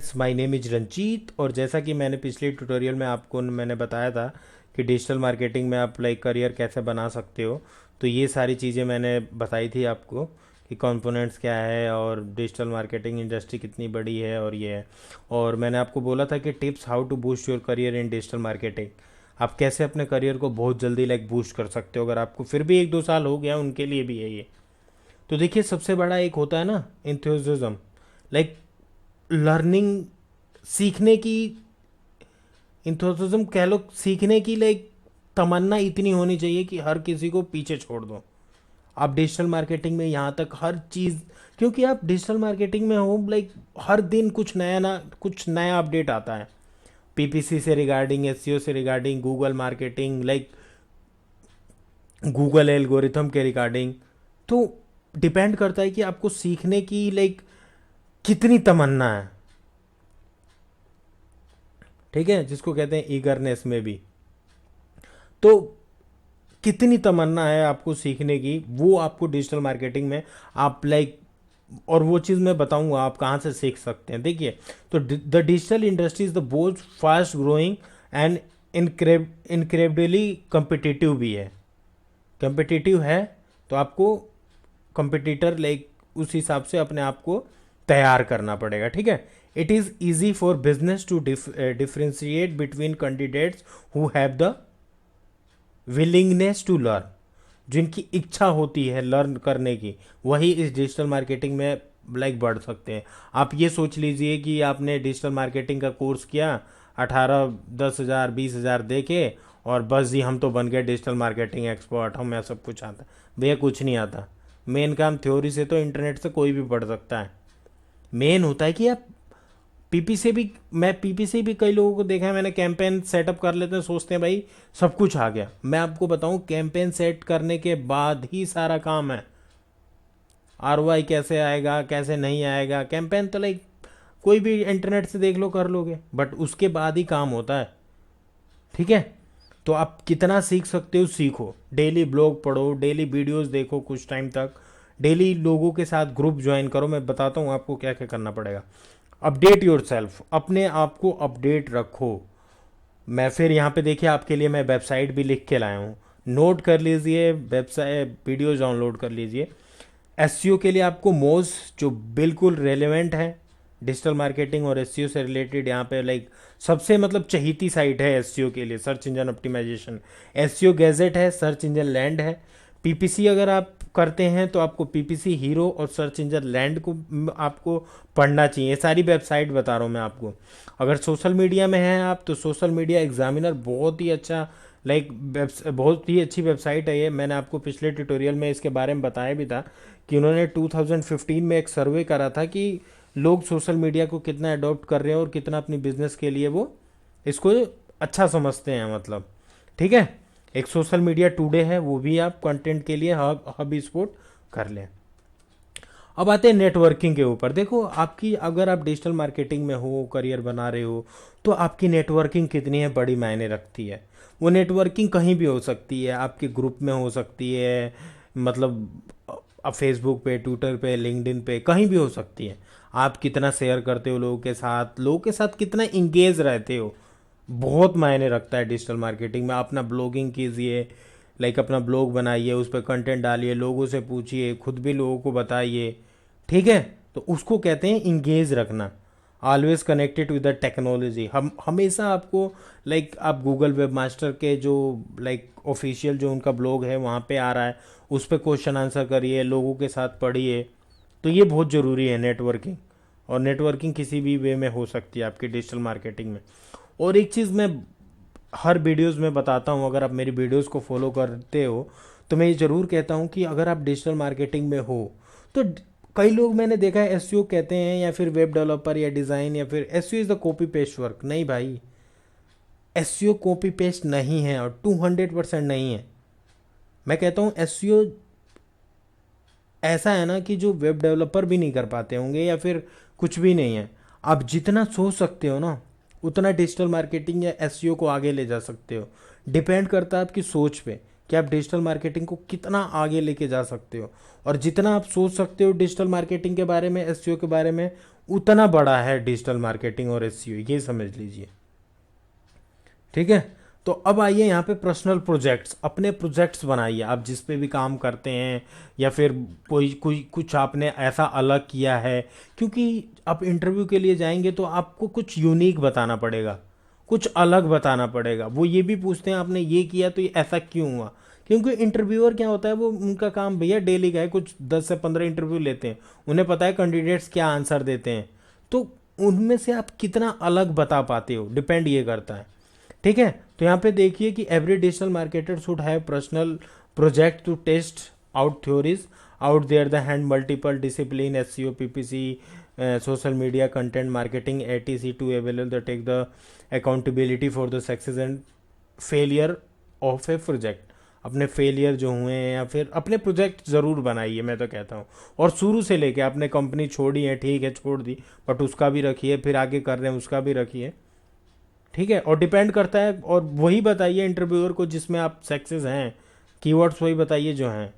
Friends, my name is Ranjit. और जैसा कि मैंने पिछले ट्यूटोरियल में आपको मैंने बताया था कि डिजिटल मार्केटिंग में आप लाइक करियर कैसे बना सकते हो, तो ये सारी चीज़ें मैंने बताई थी आपको कि कंपोनेंट्स क्या है और डिजिटल मार्केटिंग इंडस्ट्री कितनी बड़ी है और ये है। और मैंने आपको बोला था कि tips how to boost your career in digital marketing. आप कैसे अपने करियर को बहुत जल्दी लाइक बूस्ट कर सकते हो। अगर आपको फिर भी 1-2 साल हो गया, उनके लिए भी है ये। तो देखिए, सबसे बड़ा एक होता है ना इंथ्यूजिज्म, लाइक लर्निंग, सीखने की। इंथुसिज्म कह लो, सीखने की लाइक तमन्ना इतनी होनी चाहिए कि हर किसी को पीछे छोड़ दो। आप डिजिटल मार्केटिंग में यहाँ तक हर चीज़, क्योंकि आप डिजिटल मार्केटिंग में हो, लाइक हर दिन कुछ नया अपडेट आता है। पीपीसी से रिगार्डिंग, एसईओ से regarding, Google marketing, like Google algorithm के रिगार्डिंग। तो डिपेंड करता है कि आपको सीखने की लाइक कितनी तमन्ना है। ठीक है, जिसको कहते हैं ईगरनेस में भी। तो कितनी तमन्ना है आपको सीखने की, वो आपको डिजिटल मार्केटिंग में आप लाइक, और वो चीज़ मैं बताऊंगा आप कहाँ से सीख सकते हैं। देखिए, तो the digital industry is the both fast growing and incredibly competitive भी है। कम्पिटिटिव है, तो आपको कंपिटिटर लाइक उस हिसाब से अपने आप को तैयार करना पड़ेगा। ठीक है, it is easy for business to differentiate between candidates who have the willingness to learn. जिनकी इच्छा होती है लर्न करने की, वही इस डिजिटल मार्केटिंग में लाइक बढ़ सकते हैं। आप ये सोच लीजिए कि आपने डिजिटल मार्केटिंग का कोर्स किया, 18 10 हज़ार 20 हज़ार दे के, और बस जी हम तो बन गए डिजिटल मार्केटिंग एक्सपर्ट, हमें सब कुछ आता। भैया कुछ नहीं आता। मेन काम थ्योरी से तो इंटरनेट से कोई भी पढ़ सकता है। मेन होता है कि आप पीपी से भी कई लोगों को देखा है मैंने, कैंपेन सेटअप कर लेते हैं, सोचते हैं भाई सब कुछ आ गया। मैं आपको बताऊं, कैंपेन सेट करने के बाद ही सारा काम है। आरओआई कैसे आएगा, कैसे नहीं आएगा, कैंपेन तो लाइक कोई भी इंटरनेट से देख लो, कर लोगे, बट उसके बाद ही काम होता है। ठीक है, तो आप कितना सीख सकते हो सीखो। डेली ब्लॉग पढ़ो, डेली वीडियोस देखो कुछ टाइम तक, डेली लोगों के साथ ग्रुप ज्वाइन करो। मैं बताता हूँ आपको क्या क्या करना पड़ेगा। अपडेट योर सेल्फ, अपने आप को अपडेट रखो। मैं फिर यहाँ पे देखिए आपके लिए मैं वेबसाइट भी लिख के लाया हूँ, नोट कर लीजिए, वेबसाइट वीडियोज डाउनलोड कर लीजिए। एसईओ के लिए आपको मोज, जो बिल्कुल रेलेवेंट है डिजिटल मार्केटिंग और एसईओ से रिलेटेड, यहाँ पे लाइक सबसे मतलब चहीती साइट है एसईओ के लिए, search engine optimization. SEO gadget है, सर्च इंजन लैंड है। पीपीसी अगर आप करते हैं तो आपको पीपीसी हीरो और सर्च इंजन लैंड को आपको पढ़ना चाहिए। ये सारी वेबसाइट बता रहा हूँ मैं आपको। अगर सोशल मीडिया में हैं आप, तो सोशल मीडिया एग्जामिनर बहुत ही अच्छा लाइक बहुत ही अच्छी वेबसाइट है ये। मैंने आपको पिछले ट्यूटोरियल में इसके बारे में बताया भी था कि उन्होंने 2015 में एक सर्वे करा था कि लोग सोशल मीडिया को कितना अडॉप्ट कर रहे हैं और कितना अपनी बिजनेस के लिए वो इसको अच्छा समझते हैं, मतलब। ठीक है, एक सोशल मीडिया टुडे है, वो भी आप कंटेंट के लिए हब स्पॉट कर लें। अब आते हैं नेटवर्किंग के ऊपर। देखो, आपकी अगर आप डिजिटल मार्केटिंग में हो, करियर बना रहे हो, तो आपकी नेटवर्किंग कितनी है बड़ी मायने रखती है। वो नेटवर्किंग कहीं भी हो सकती है, आपके ग्रुप में हो सकती है, मतलब अब फेसबुक पे, ट्विटर पे, लिंक्डइन पे, कहीं भी हो सकती है। आप कितना शेयर करते हो लोगों के साथ कितना इंगेज रहते हो, बहुत मायने रखता है डिजिटल मार्केटिंग में। अपना ब्लॉगिंग कीजिए, लाइक अपना ब्लॉग बनाइए, उस पर कंटेंट डालिए, लोगों से पूछिए, खुद भी लोगों को बताइए। ठीक है, तो उसको कहते हैं इंगेज रखना। Always connected with the technology. हम हमेशा आपको लाइक आप गूगल वेब मास्टर के जो लाइक ऑफिशियल जो उनका ब्लॉग है वहाँ पे आ रहा है, उस पर क्वेश्चन आंसर करिए, लोगों के साथ पढ़िए। तो ये बहुत ज़रूरी है नेटवर्किंग। और नेटवर्किंग किसी भी वे में हो सकती है आपकी डिजिटल मार्केटिंग में। और एक चीज़ मैं हर वीडियोस में बताता हूँ, अगर आप मेरी वीडियोस को फॉलो करते हो तो मैं ये ज़रूर कहता हूँ कि अगर आप डिजिटल मार्केटिंग में हो तो कई लोग मैंने देखा है एसईओ कहते हैं, या फिर वेब डेवलपर या डिज़ाइन, या फिर SEO is the copy paste work. नहीं भाई, एसईओ कॉपी पेस्ट नहीं है, और 200% नहीं है। मैं कहता हूँ एसईओ ऐसा है ना कि जो वेब डेवलपर भी नहीं कर पाते होंगे, या फिर कुछ भी नहीं है। आप जितना सोच सकते हो ना, उतना डिजिटल मार्केटिंग या एसईओ को आगे ले जा सकते हो। डिपेंड करता है आपकी सोच पे कि आप डिजिटल मार्केटिंग को कितना आगे लेके जा सकते हो। और जितना आप सोच सकते हो डिजिटल मार्केटिंग के बारे में, एसईओ के बारे में, उतना बड़ा है डिजिटल मार्केटिंग और एसईओ, ये समझ लीजिए। ठीक है, तो अब आइए यहाँ पे पर्सनल प्रोजेक्ट्स, अपने प्रोजेक्ट्स बनाइए आप जिस पे भी काम करते हैं, या फिर कोई कोई कुछ आपने ऐसा अलग किया है, क्योंकि आप इंटरव्यू के लिए जाएंगे तो आपको कुछ यूनिक बताना पड़ेगा, कुछ अलग बताना पड़ेगा। वो ये भी पूछते हैं आपने ये किया तो ये ऐसा क्यों हुआ, क्योंकि इंटरव्यूअर क्या होता है, वो उनका काम भैया डेली का है, कुछ 10 से 15 इंटरव्यू लेते हैं, उन्हें पता है कैंडिडेट्स क्या आंसर देते हैं, तो उनमें से आप कितना अलग बता पाते हो, डिपेंड ये करता है। ठीक है, तो यहाँ पे देखिए कि every digital marketer should have personal project to test out theories out there the hand multiple discipline SEO PPC social media content marketing ATC to available the take the accountability for the success and failure of a project. अपने failure जो हुए हैं या फिर अपने project ज़रूर बनाइए, मैं तो कहता हूँ। और शुरू से लेके आपने कंपनी छोड़ी है, ठीक है छोड़ दी, बट उसका भी रखिए, फिर आगे कर रहे हैं उसका भी रखिए। ठीक है, और डिपेंड करता है, और वही बताइए इंटरव्यूअर को जिसमें आप सक्सेस हैं, कीवर्ड्स वही बताइए जो हैं।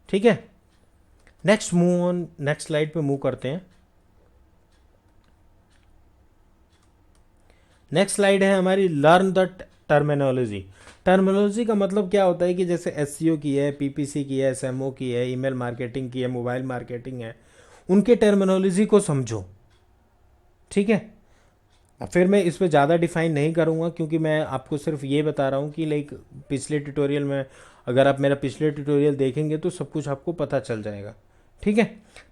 ठीक है, next move on, next slide पे मूव करते हैं। नेक्स्ट स्लाइड है हमारी लर्न द टर्मिनोलॉजी। टर्मिनोलॉजी का मतलब क्या होता है कि जैसे एसईओ की है, पीपीसी की है, एसएमओ की है, ईमेल मार्केटिंग की है, मोबाइल मार्केटिंग है, उनके टर्मिनोलॉजी को समझो। ठीक है, फिर मैं इस पर ज़्यादा डिफाइन नहीं करूँगा, क्योंकि मैं आपको सिर्फ ये बता रहा हूँ कि लाइक पिछले ट्यूटोरियल में, अगर आप मेरा पिछले ट्यूटोरियल देखेंगे तो सब कुछ आपको पता चल जाएगा। ठीक है,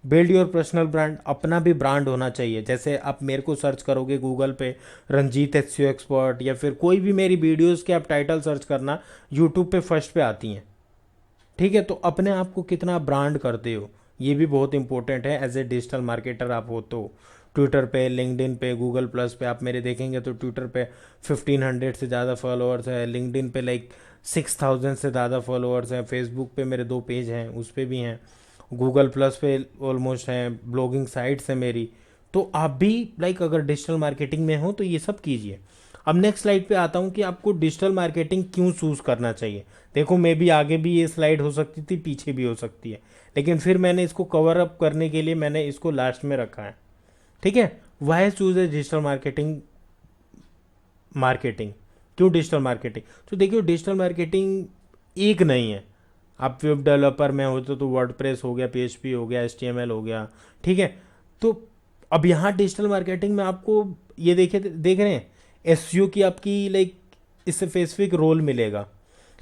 बिल्ड योर पर्सनल ब्रांड, अपना भी ब्रांड होना चाहिए। जैसे आप मेरे को सर्च करोगे गूगल पे रंजीत एसईओ एक्सपर्ट, या फिर कोई भी मेरी वीडियोस के आप टाइटल सर्च करना, यूट्यूब पे फर्स्ट पे आती हैं। ठीक है, तो अपने आप को कितना ब्रांड करते हो, ये भी बहुत इंपॉर्टेंट है। एज ए डिजिटल मार्केटर आप हो तो ट्विटर पे, लिंक्डइन पे, गूगल प्लस पे आप मेरे देखेंगे तो ट्विटर पे 1500 से ज़्यादा फॉलोअर्स है, लिंक्डइन पे लाइक 6000 से ज़्यादा फॉलोअर्स हैं, फेसबुक पे मेरे 2 पेज हैं उस पर भी हैं, गूगल प्लस पे ऑलमोस्ट हैं, ब्लॉगिंग साइट्स है मेरी। तो आप भी लाइक अगर डिजिटल मार्केटिंग में हो तो ये सब कीजिए। अब नेक्स्ट स्लाइड पे आता हूँ कि आपको डिजिटल मार्केटिंग क्यों चूज़ करना चाहिए। देखो मे भी आगे भी ये स्लाइड हो सकती थी, पीछे भी हो सकती है, लेकिन फिर मैंने इसको कवर अप करने के लिए मैंने इसको लास्ट में रखा है। ठीक है, why choose a digital marketing, marketing क्यों डिजिटल मार्केटिंग। तो देखिए डिजिटल मार्केटिंग एक नहीं है, आप वेब डेवलपर में होते तो वर्डप्रेस हो गया, पीएचपी हो गया, एचटीएमएल हो गया। ठीक है, तो अब यहाँ डिजिटल मार्केटिंग में आपको ये देख रहे हैं एसईओ की आपकी लाइक इससे स्पेसिफिक रोल मिलेगा,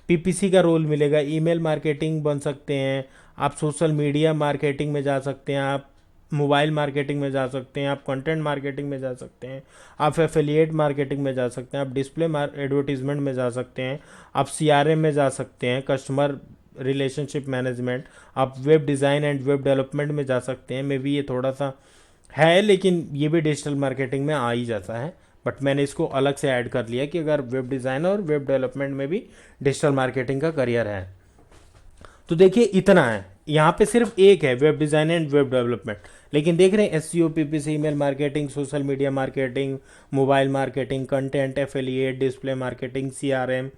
पीपीसी का रोल मिलेगा, ईमेल मार्केटिंग बन सकते हैं आप, सोशल मीडिया मार्केटिंग में जा सकते हैं आप, मोबाइल मार्केटिंग में जा सकते हैं आप, कंटेंट मार्केटिंग में जा सकते हैं आप, एफिलिएट मार्केटिंग में जा सकते हैं आप, डिस्प्ले एडवर्टीजमेंट में जा सकते हैं आप, सीआरएम में जा सकते हैं, कस्टमर रिलेशनशिप मैनेजमेंट, आप web design and web development में जा सकते हैं। मे बी ये थोड़ा सा है, लेकिन ये भी डिजिटल मार्केटिंग में आ ही जाता है, बट मैंने इसको अलग से ऐड कर लिया कि अगर वेब डिज़ाइन और वेब डेवलपमेंट में भी डिजिटल मार्केटिंग का करियर है। तो देखिए इतना है, यहाँ पे सिर्फ एक है web design and web development, लेकिन देख रहे हैं SEO, PPC, email marketing, social media marketing, mobile marketing, content, affiliate, display marketing, CRM,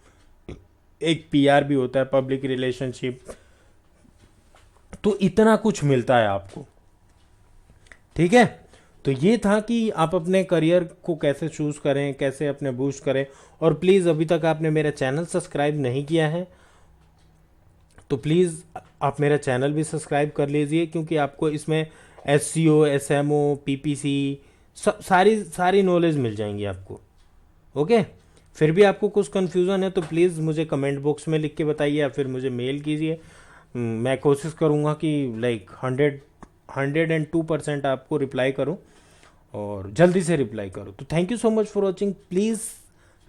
एक पीआर भी होता है, पब्लिक रिलेशनशिप। तो इतना कुछ मिलता है आपको। ठीक है, तो ये था कि आप अपने करियर को कैसे चूज़ करें, कैसे अपने बूस्ट करें। और प्लीज़ अभी तक आपने मेरा चैनल सब्सक्राइब नहीं किया है तो प्लीज़ आप मेरा चैनल भी सब्सक्राइब कर लीजिए, क्योंकि आपको इसमें एसईओ, एसएमओ, पीपीसी सारी नॉलेज मिल जाएंगी आपको। ओके, फिर भी आपको कुछ कन्फ्यूज़न है तो प्लीज़ मुझे कमेंट बॉक्स में लिख के बताइए, या फिर मुझे मेल कीजिए। मैं कोशिश करूँगा कि लाइक 102% आपको रिप्लाई करूँ, और जल्दी से रिप्लाई करूँ। तो thank you so much for watching. Please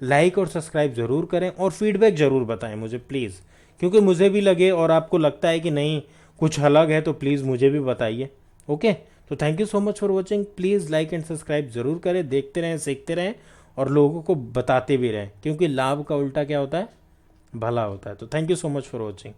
like और सब्सक्राइब ज़रूर करें, और फीडबैक ज़रूर बताएं मुझे प्लीज़, क्योंकि मुझे भी लगे और आपको लगता है कि नहीं कुछ अलग है तो प्लीज़ मुझे भी बताइए। ओके, तो thank you so much for watching. Please like and subscribe ज़रूर करें, देखते रहें, सीखते रहें, और लोगों को बताते भी रहें, क्योंकि लाभ का उल्टा क्या होता है, भला होता है। तो thank you so much for watching.